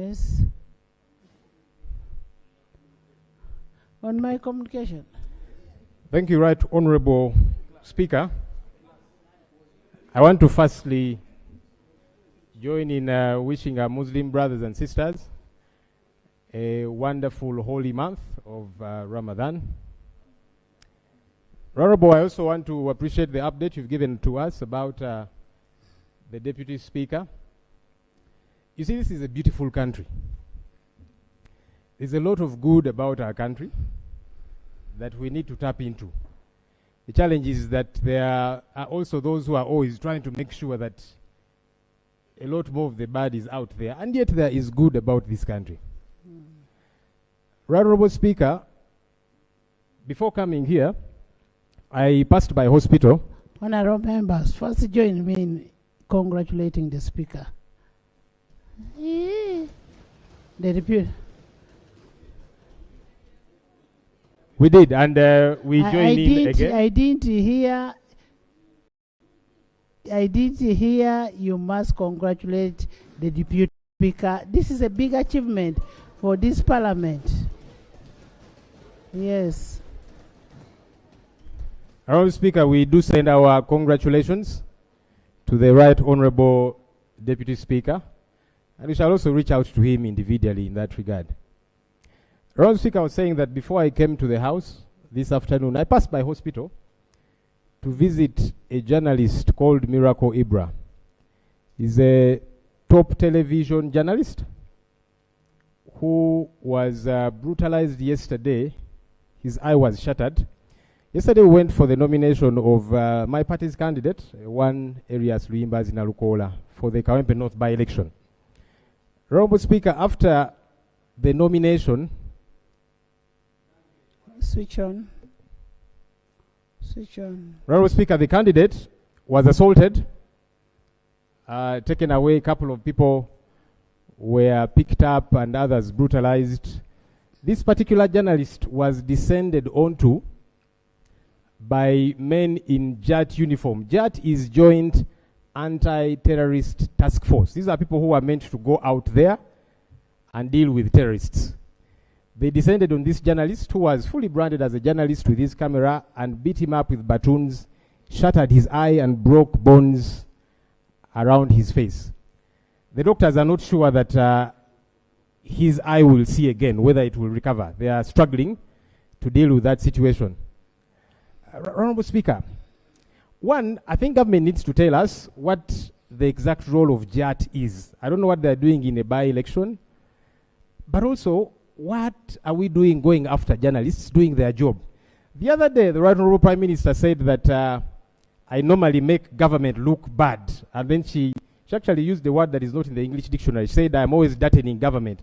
Yes. On my communication. Thank you, Right Honorable Speaker. I want to firstly join in wishing our Muslim brothers and sisters a wonderful holy month of Ramadan. Honorable, I also want to appreciate the update you've given to us about the Deputy Speaker. You see, this is a beautiful country. There's a lot of good about our country that we need to tap into. The challenge is that there are also those who are always trying to make sure that a lot more of the bad is out there, and yet there is good about this country. Honorable Speaker, before coming here, I passed by hospital. Honorable members, first join me in congratulating the Speaker. The deputy. We did, and we joined in again. I didn't hear you must congratulate the Deputy Speaker. This is a big achievement for this Parliament. Yes. Honorable Speaker, we do send our congratulations to the Right Honorable Deputy Speaker, and we shall also reach out to him individually in that regard. Honorable Speaker, I was saying that before I came to the House this afternoon, I passed by hospital to visit a journalist called Miracle Ibra. He's a top television journalist who was brutalized yesterday. His eye was shattered. Yesterday we went for the nomination of my party's candidate, one Arias Luimba Zinalukola, for the Kawempe North by-election. Honorable Speaker, after the nomination... Switch on. Switch on. Honorable Speaker, the candidate was assaulted, taken away. A couple of people were picked up and others brutalized. This particular journalist was descended onto by men in JAT uniform. JAT is Joint Anti-Terrorist Task Force. These are people who are meant to go out there and deal with terrorists. They descended on this journalist who was fully branded as a journalist with his camera and beat him up with batons, shattered his eye and broke bones around his face. The doctors are not sure that his eye will see again, whether it will recover. They are struggling to deal with that situation. Honorable Speaker, one, I think government needs to tell us what the exact role of JAT is. I don't know what they're doing in a by-election, but also, what are we doing going after journalists doing their job? The other day, the Right Honorable Prime Minister said that I normally make government look bad. And then she actually used the word that is not in the English dictionary. She said, I'm always dirtying government.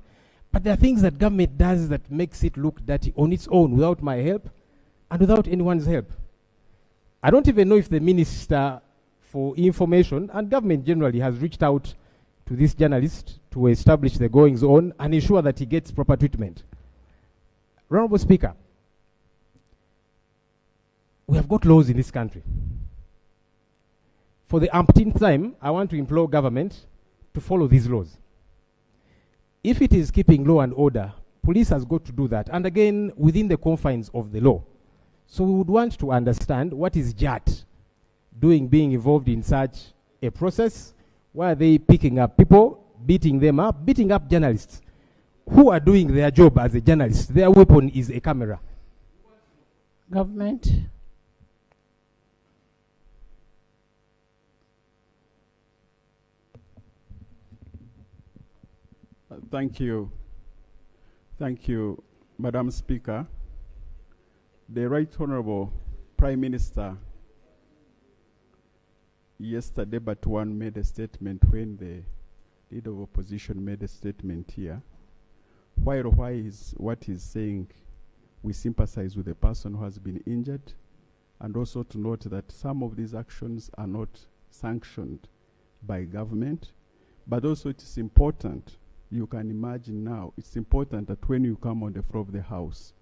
But there are things that government does that makes it look dirty on its own without my help and without anyone's help. I don't even know if the Minister for Information and government generally has reached out to this journalist to establish the goings on and ensure that he gets proper treatment. Honorable Speaker, we have got laws in this country. For the umpteenth time, I want to implore government to follow these laws. If it is keeping law and order, police has got to do that, and again, within the confines of the law. So we would want to understand what is JAT doing, being involved in such a process. Why are they picking up people, beating them up, beating up journalists who are doing their job as a journalist? Their weapon is a camera. Government. Thank you. Thank you, Madam Speaker. The Right Honorable Prime Minister yesterday but one made a statement when the leader of opposition made a statement here. What he's saying, we sympathize with the person who has been injured, and also to note that some of these actions are not sanctioned by government, but also it is important, you can imagine now, it's important that when you come on the floor of the House,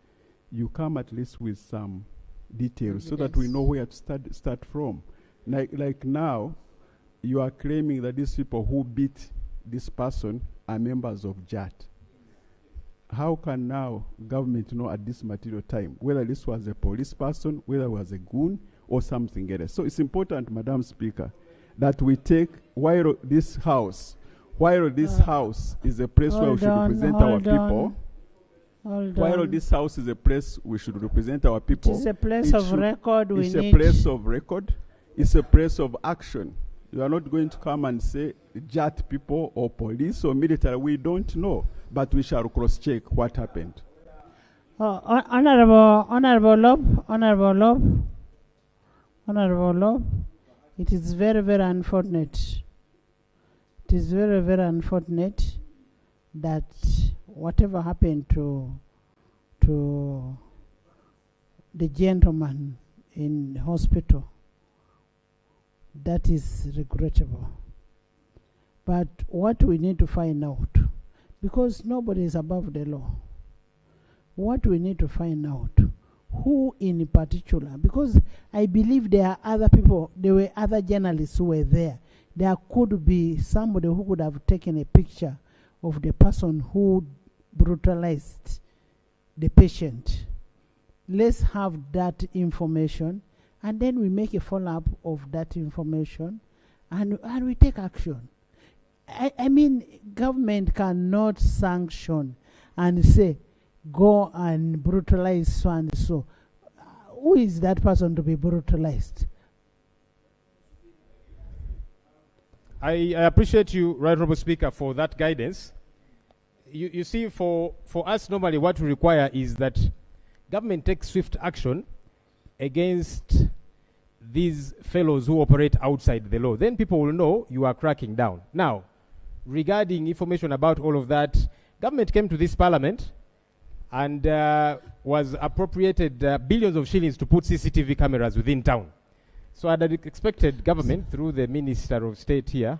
you come at least with some details so that we know where to start from. Like now, you are claiming that these people who beat this person are members of JAT. How can now government know at this material time whether this was a police person, whether it was a goon, or something else? So it's important, Madam Speaker, that we take, while this house is a place where we should represent our people, while this house is a place we should represent our people, it is a place of record. It's a place of record. It's a place of action. You are not going to come and say JAT people or police or military. We don't know, but we shall cross-check what happened. Honorable Lob, it is very, very unfortunate. It is very, very unfortunate that whatever happened to the gentleman in hospital, that is regrettable. But what we need to find out, because nobody is above the law, what we need to find out, who in particular, because I believe there are other people, there were other journalists who were there. There could be somebody who could have taken a picture of the person who brutalized the patient. Let's have that information, and then we make a follow-up of that information, and we take action. I mean, government cannot sanction and say, go and brutalize so and so. Who is that person to be brutalized? I appreciate you, Right Honourable Speaker, for that guidance. You see, for us, normally what we require is that government takes swift action against these fellows who operate outside the law. Then people will know you are cracking down. Now, regarding information about all of that, government came to this parliament and was appropriated billions of shillings to put CCTV cameras within town. So I'd expected government, through the Minister of State here,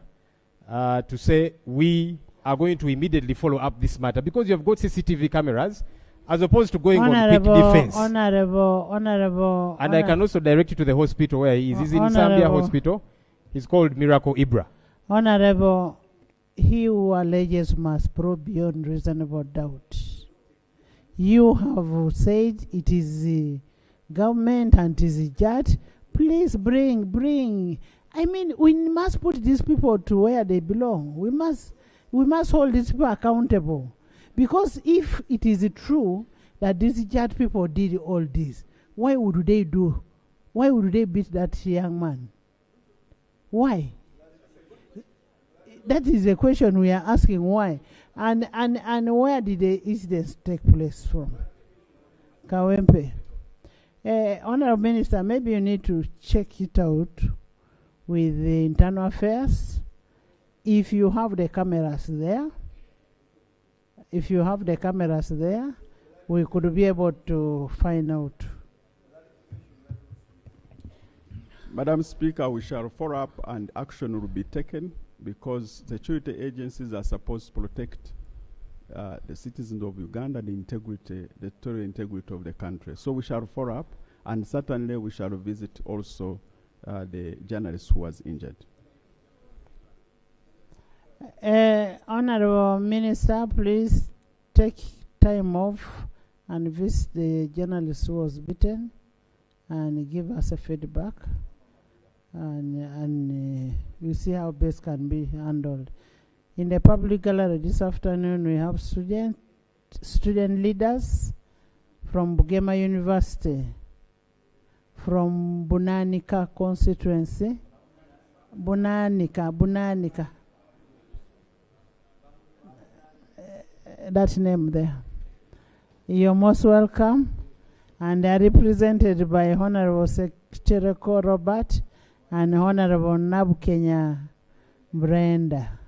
to say, we are going to immediately follow up this matter, because you have got CCTV cameras, as opposed to going on quick defense. Honorable. And I can also direct you to the hospital where he is. He's in Zambia Hospital. He's called Miracle Ibra. Honorable, he who alleges must prove beyond reasonable doubt. You have said it is the government and it is the judge. Please bring. I mean, we must put these people to where they belong. We must hold these people accountable. Because if it is true that these judge people did all this, why would they beat that young man? Why? That is the question we are asking, why? And where did the incidents take place from? Kawempe. Honorable Minister, maybe you need to check it out with the Internal Affairs. If you have the cameras there, we could be able to find out. Madam Speaker, we shall follow up and action will be taken, because the security agencies are supposed to protect the citizens of Uganda and the territorial integrity of the country. So we shall follow up, and certainly we shall visit also the journalist who was injured. Honorable Minister, please take time off and visit the journalist who was beaten and give us a feedback, and we see how best can be handled. In the public gallery this afternoon, we have student leaders from Bugema University, from Bunanika constituency. Bunanika. That name there. You're most welcome, and they are represented by Honorable Secretary Robert and Honorable Nabukenya Brenda.